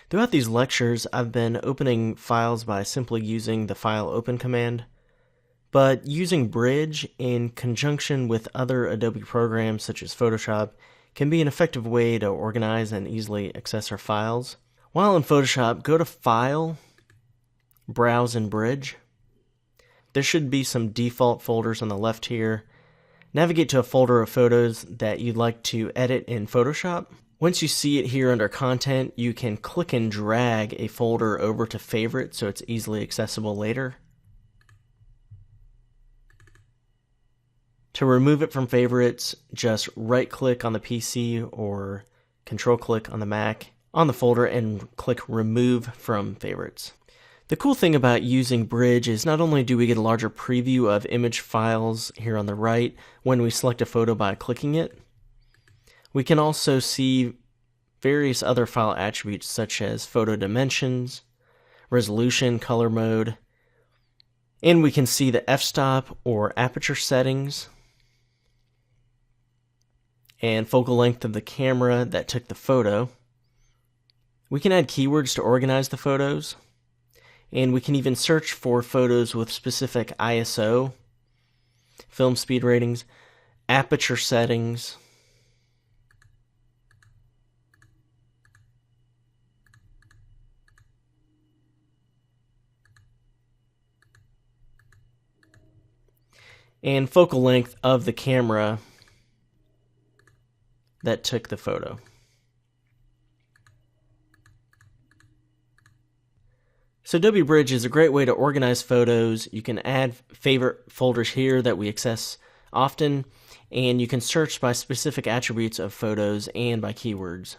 Throughout these lectures, I've been opening files by simply using the file open command, but using Bridge in conjunction with other Adobe programs such as Photoshop can be an effective way to organize and easily access our files. While in Photoshop, go to File, Browse in Bridge. There should be some default folders on the left here. Navigate to a folder of photos that you'd like to edit in Photoshop. Once you see it here under Content, you can click and drag a folder over to Favorites so it's easily accessible later. To remove it from Favorites, just right-click on the PC or Control-click on the Mac on the folder and click Remove from Favorites. The cool thing about using Bridge is not only do we get a larger preview of image files here on the right when we select a photo by clicking it, we can also see various other file attributes such as photo dimensions, resolution, color mode, and we can see the f-stop or aperture settings, and focal length of the camera that took the photo. We can add keywords to organize the photos, and we can even search for photos with specific ISO, film speed ratings, aperture settings, and focal length of the camera that took the photo. So Adobe Bridge is a great way to organize photos. You can add favorite folders here that we access often, and you can search by specific attributes of photos and by keywords.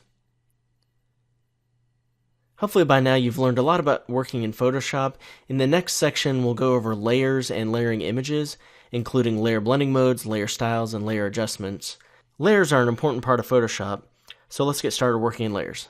Hopefully by now you've learned a lot about working in Photoshop. In the next section, we'll go over layers and layering images, including layer blending modes, layer styles, and layer adjustments. Layers are an important part of Photoshop, so let's get started working in layers.